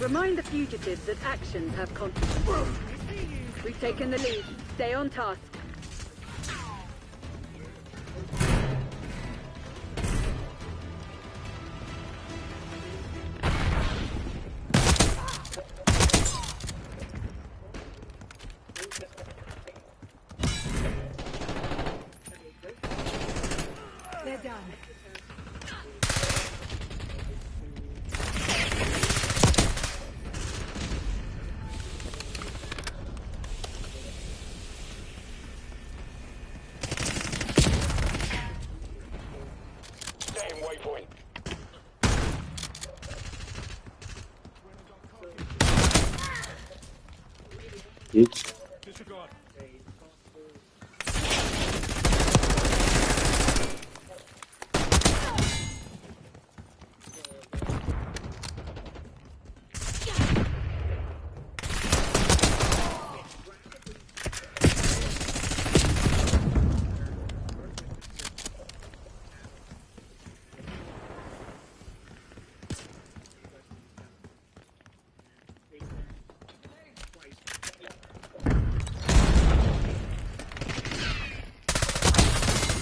Remind the fugitives that actions have consequences. We've taken the lead. Stay on task. They're done. Waypoint. Oops. Disregard.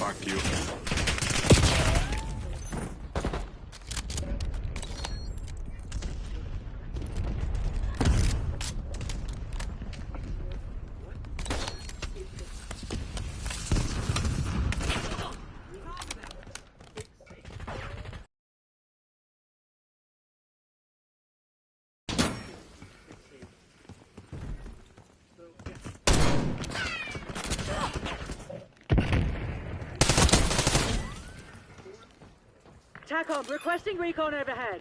Fuck you. TACOM, requesting recon overhead.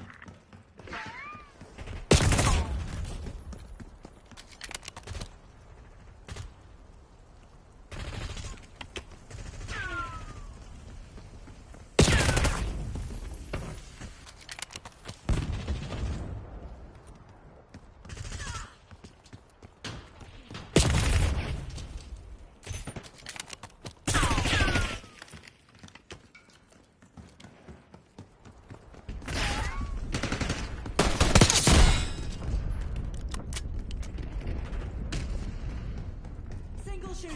Single shooter.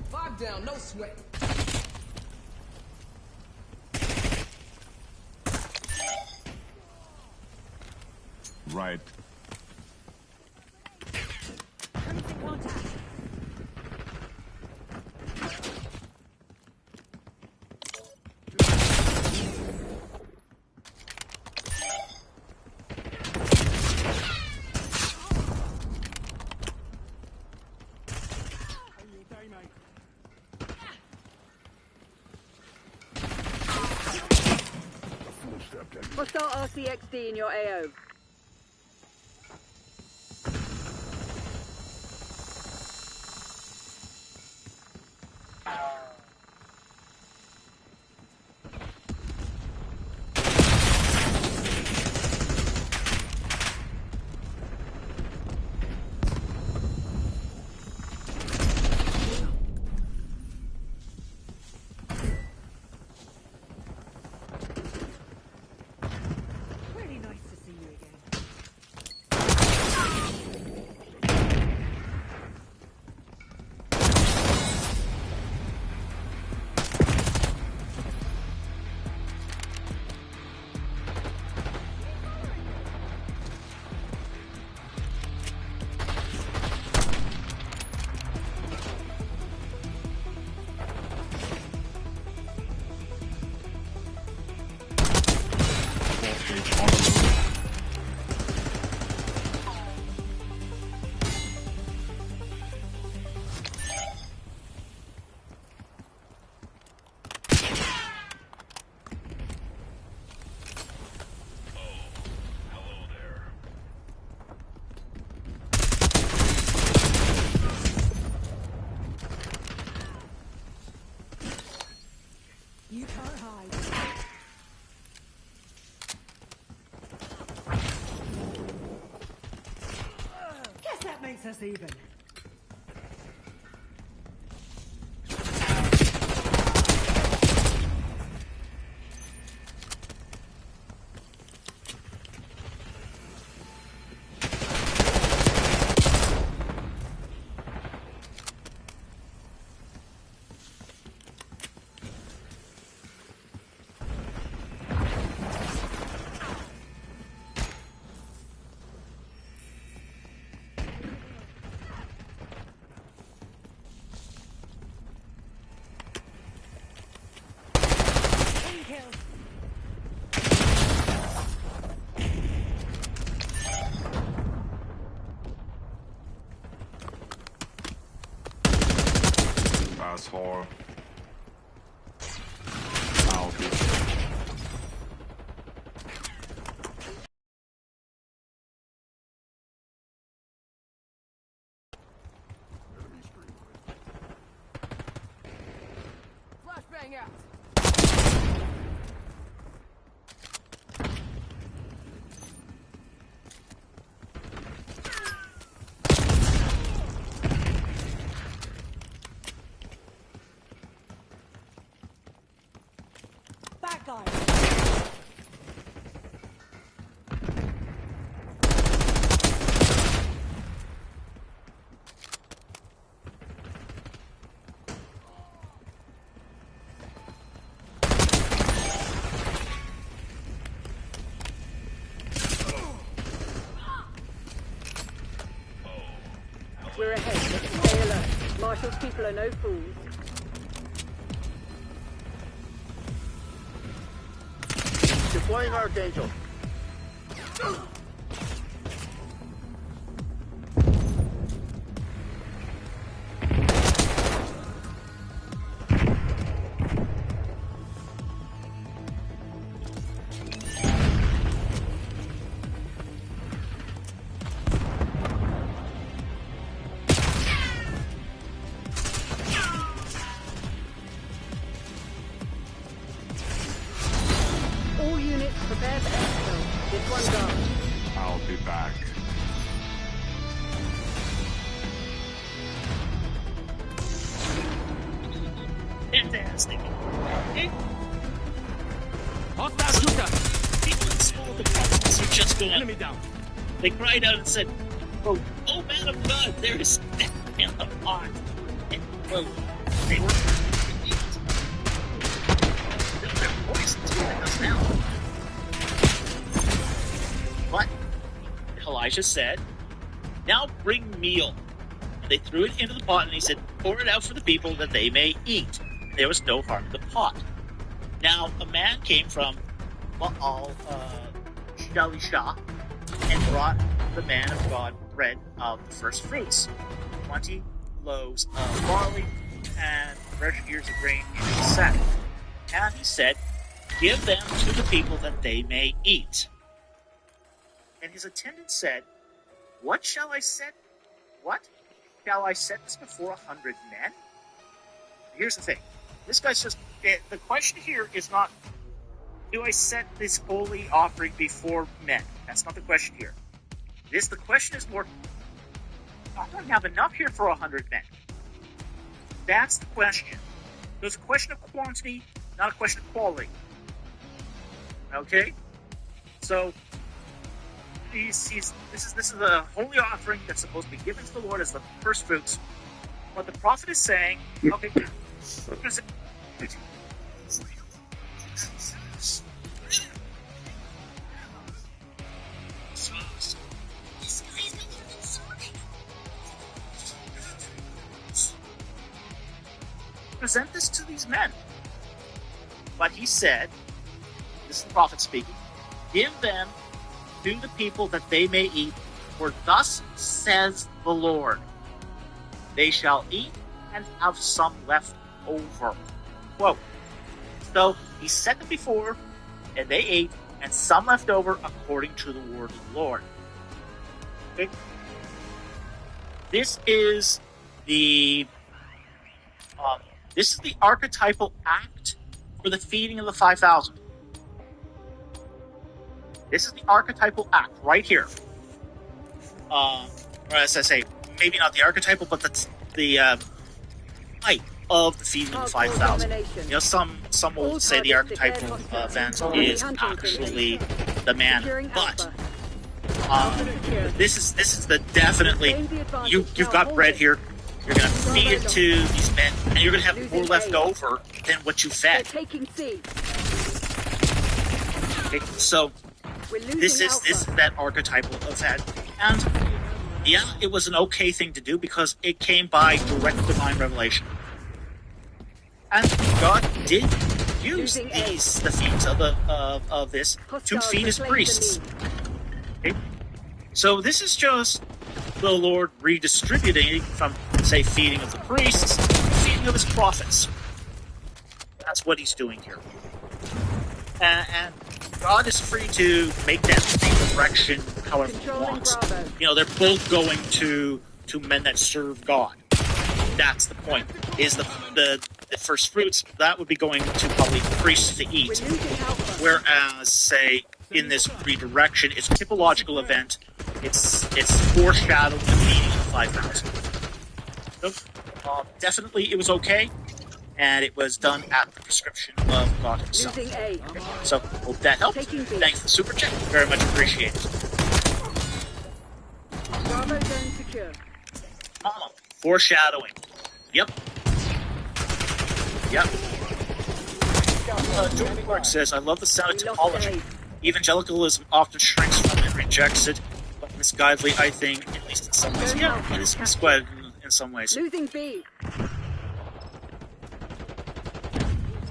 5 down, no sweat. Right. Coming to contact. Hostile RCXD in your AO. Really nice to see you again. You can't hide. Guess that makes us even. asshole. Alfie. Flashbang out. Bad guy. We're ahead. Let's stay alert. Marshall's people are no fools. Deploying Archangel. All units prepare for exfil. This one's ours. I'll be back. Fantastic. Hostile shooter. People in small departments are just going. Enemy down. They cried out and said, "Oh, oh man of God, there is death in the pot." And, well, they were. Their voices killing us now. But Elijah said, "Now bring meal." And they threw it into the pot, and he said, "Pour it out for the people that they may eat." There was no harm in the pot. Now, a man came from Baal Shalisha and brought the man of God bread of the first fruits, 20 loaves of barley and fresh ears of grain in a sack. And he said, "Give them to the people that they may eat." And his attendant said, What shall I set this before 100 men?" Here's the thing. This guy's just... The question here is not, do I set this holy offering before men? That's not the question here. The question is more, I don't have enough here for 100 men. That's the question. There's a question of quantity, not a question of quality. Okay? So, this is a holy offering that's supposed to be given to the Lord as the first fruits. What the prophet is saying, okay, present this to these men. But he said, this is the prophet speaking, "Give them to the people that they may eat, for thus says the Lord, they shall eat and have some left over." Quote. So he set them before, and they ate, and some left over according to the word of the Lord. Okay? This is the archetypal act for the feeding of the 5,000. This is the archetypal act right here. Or as I say, maybe not the archetypal, but the type of the feeding of the 5,000. You know, some will say the archetypal event is actually the manna, but this is the definitely you've got bread here. You're going to feed it to these men, and you're going to have more left over than what you fed. Okay, so this is that archetypal event, and yeah, it was an okay thing to do because it came by direct divine revelation, and God did use the feet of this to feed His priests. Okay? So this is just the Lord redistributing from, say, feeding of the priests, feeding reaping of his profits. That's what he's doing here. And God is free to make that direction however he Controlling wants. Bravo. You know, they're both going to men that serve God. That's the point. Is the first fruits, that would be going to probably priests to We're eat. losing Alpha. Whereas, say, in this redirection, it's a typological event. It's foreshadowing the meeting of 5,000. So, definitely it was okay, and it was done at the prescription of God himself. Losing A. So, hope that helped. Taking B. Thanks for the super chat. Very much appreciated. Bravo zone secure. Mama. Foreshadowing. Yep. Yep. Jordan Clark says, I love the sound of We lost typology. A. Evangelicalism often shrinks from and rejects it, but misguidedly, I think, at least in some ways. Yeah, it is misguided in some ways. Losing B.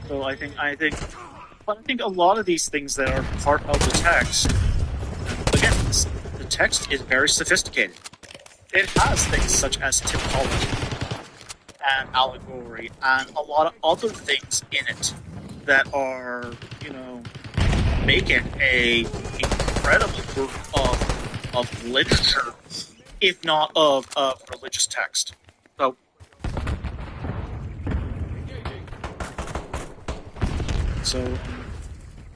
So I think a lot of these things that are part of the text, again, the text is very sophisticated. It has things such as typology and allegory and a lot of other things in it that are, you know, make it a incredible work of literature, if not of religious text. So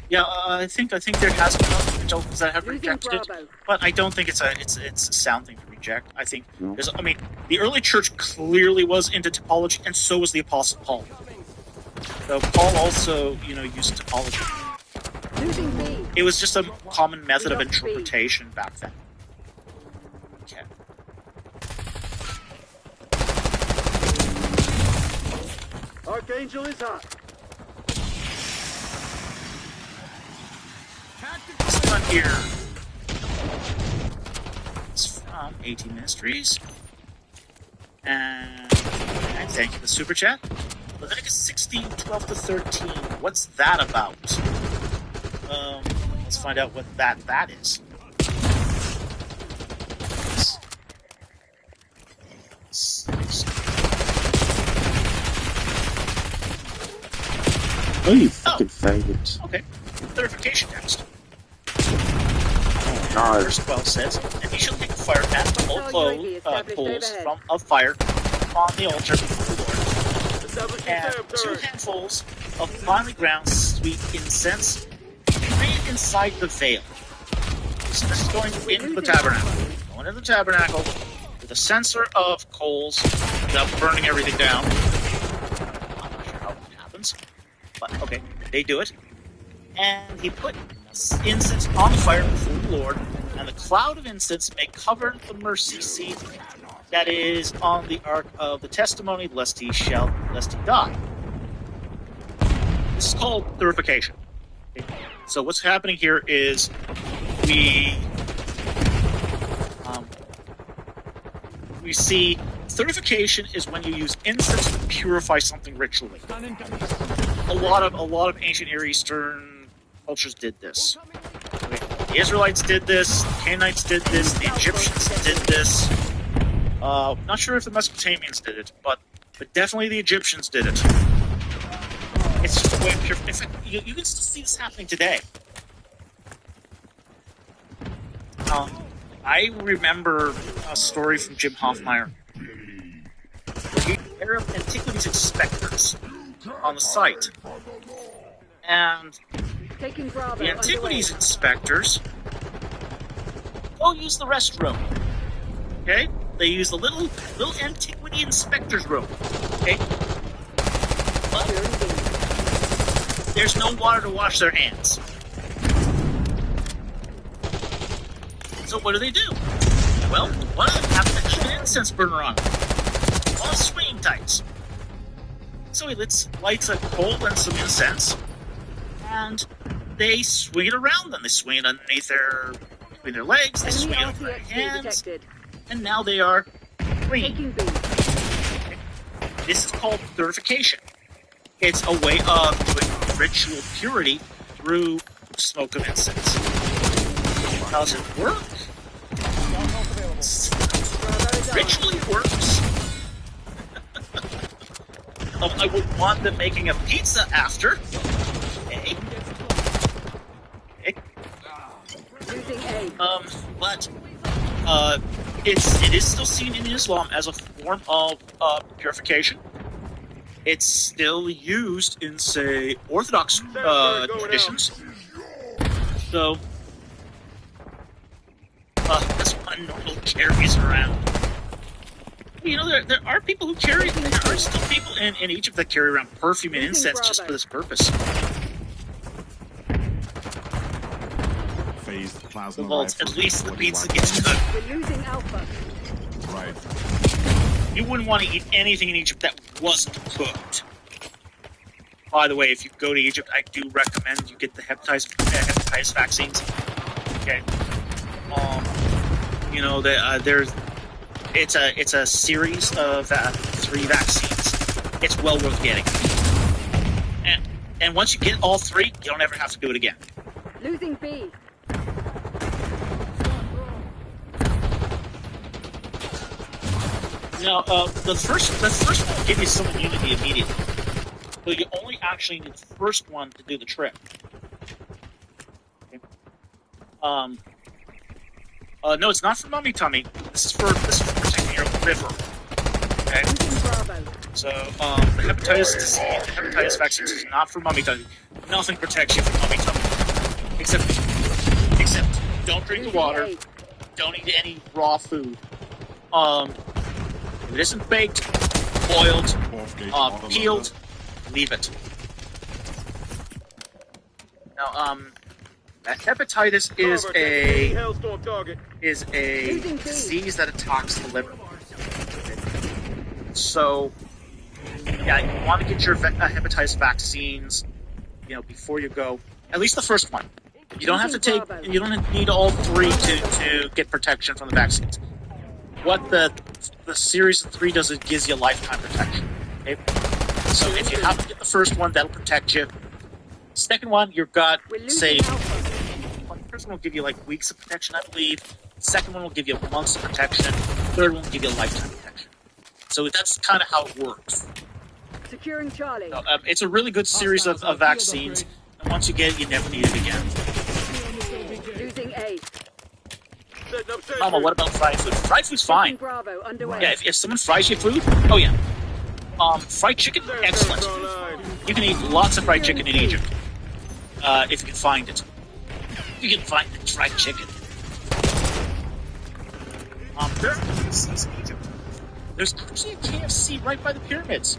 yeah, I think there has been other evangelicals that have Losing rejected it, Bravo. but I don't think it's a sound thing to reject. I think the early church clearly was into typology, and so was the Apostle Paul. So Paul also, you know, used typology. Losing B. It was just a common method of We lost B. interpretation back then. Okay. Archangel is hot. This one here is from 18 Ministries. And thank you for the super chat. Leviticus 16, 12 to 13. What's that about? Let's find out what that is. Oh, you fucking faggot. Okay. Clarification text. No. Verse 12 says, and he shall take a fire pan to hold coals from a fire on the altar before the Lord, and 2 handfuls of finely ground sweet incense made inside the veil. So this is going into the tabernacle. Going into the tabernacle with a censer of coals without burning everything down. I'm not sure how that happens, but okay, they do it. And he put incense on the fire before the Lord, and the cloud of incense may cover the mercy seat that is on the ark of the testimony, lest he die. This is called purification. Okay. So what's happening here is we see purification is when you use incense to purify something ritually. A lot of ancient Near Eastern cultures did this. The Israelites did this, the Canaanites did this, the Egyptians did this. Not sure if the Mesopotamians did it, but definitely the Egyptians did it. It's just a way of purifying. In fact, you can still see this happening today. I remember a story from Jim Hoffmeyer where he pair of antiquities inspectors on the site. And Taking Bravo. the antiquities inspectors go use the restroom. Okay? They use the little antiquity inspector's room. Okay? But there's no water to wash their hands. So what do? Well, one of them happens to have an incense burner on it. All swinging tights. So he lights a coal and some incense, and they swing it around them. They swing it underneath between their legs, they swing it over their hands, and now they are clean. This is called purification. It's a way of doing ritual purity through smoke of incense. How does it work? Ritually works. I would want them making a pizza after. Okay. Okay. Losing A. But it is still seen in Islam as a form of purification. It's still used in, say, Orthodox traditions. So that's why no one carries around. You know, there are people who carry. There are still people in Egypt that carry around perfume and incense just for this purpose. Phased plasma Well, rifle. at least the What do you pizza want? gets cooked. We're losing Alpha. Right. You wouldn't want to eat anything in Egypt that wasn't cooked. By the way, if you go to Egypt, I do recommend you get the hepatitis vaccines. Okay. You know, it's a series of 3 vaccines. It's well worth getting. And once you get all 3, you don't ever have to do it again. Losing B. Now, the first one will give you some immunity immediately. So you only actually need the first one to do the trick. Okay. No, it's not for mummy tummy. This is for protecting your liver. Okay. Losing Bravo. So the hepatitis disease, the hepatitis vaccines is not for mummy tummy. Nothing protects you from mummy tummy, except don't drink the water. Losing Don't eat any raw food. If it isn't baked, boiled, peeled, leave it. Now, hepatitis is a disease that attacks the liver. So, yeah, you want to get your hepatitis vaccines, you know, before you go. At least the first one. You don't have to take. You don't need all 3 to get protection from the vaccines. What the series of 3 does, it gives you lifetime protection. Okay? So if you happen to get the first one, that'll protect you. Second one, you've got, say, the first one will give you like weeks of protection, I believe. Second one will give you months of protection. Third one will give you lifetime protection. So that's kind of how it works. Securing Charlie. So, it's a really good series of vaccines, and once you get it, you never need it again. Losing A. Mama, what about fried food? Fried food's fine. Bravo underway. Yeah, if someone fries you food, oh yeah. Fried chicken, excellent. You can eat lots of fried chicken in Egypt, if you can find it. You can find the fried chicken. There's actually a KFC right by the pyramids.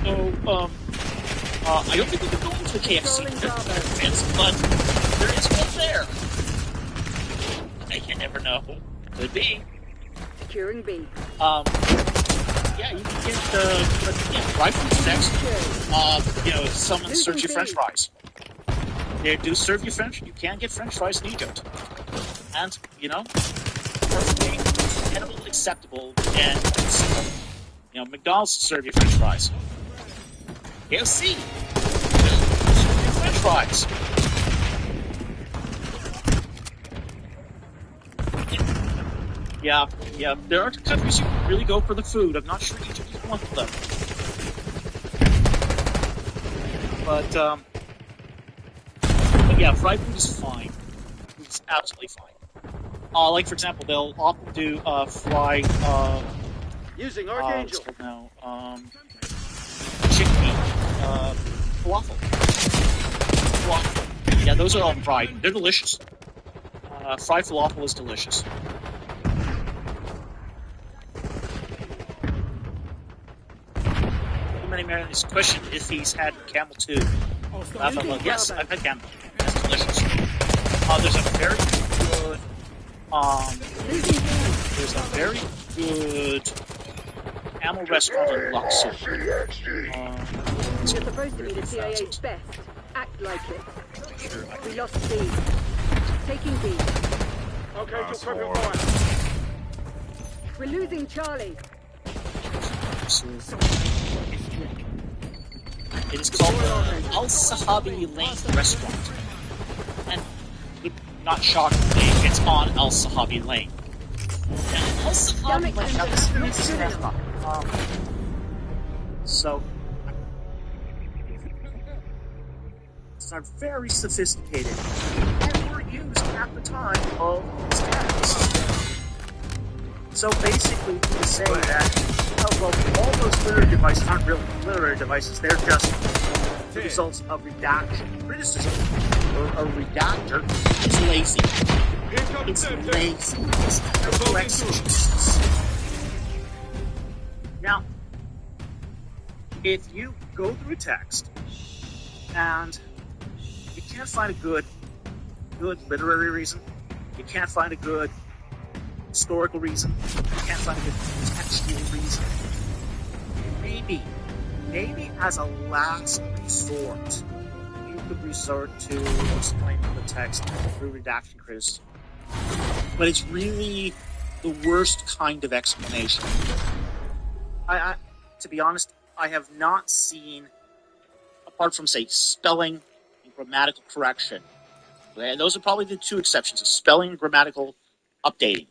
So, I don't think we can go into the KFC, but there is one there. You never know. Could be. Securing B. Yeah, you can get fried food next. You know, if someone serves you French fries. They do serve you French. You can get French fries in Egypt, and you know, perfectly edible, acceptable, and you know, McDonald's serve you French fries. KFC serve you French fries. Yeah, there are countries you can really go for the food. I'm not sure Egypt is one of them. But yeah, fried food is fine. It's absolutely fine. Like, for example, they'll often do fried, Using what's Archangel. it called now? Chickpea, falafel. Falafel. Yeah, those are all fried. They're delicious. Fried falafel is delicious. This question if he's had camel too. Yes, I've had camel. That's delicious. There's a very good camel restaurant in Luxor. You're supposed to be the CIA's best. Act like it. We lost B. Taking B. Okay, so perfect fire. We're losing Charlie. It is called Al Sahabi Lane Restaurant. And not shockingly, it's on Al Sahabi Lane. And Al Sahabi Lane, now this is restaurant. So are very sophisticated and were used at the time of these attacks. So basically, you can say that all those literary devices aren't really literary devices, they're just the results of redaction. Criticism, or a redactor, is lazy. It's lazy. It's terrible exegesis. Now, if you go through a text and you can't find a good literary reason, you can't find a good historical reason, you can't find a good textual reason, maybe as a last resort, you could resort to explaining the text through redaction criticism. But it's really the worst kind of explanation. I to be honest, I have not seen, apart from, say, spelling and grammatical correction, and those are probably the two exceptions, spelling and grammatical updating.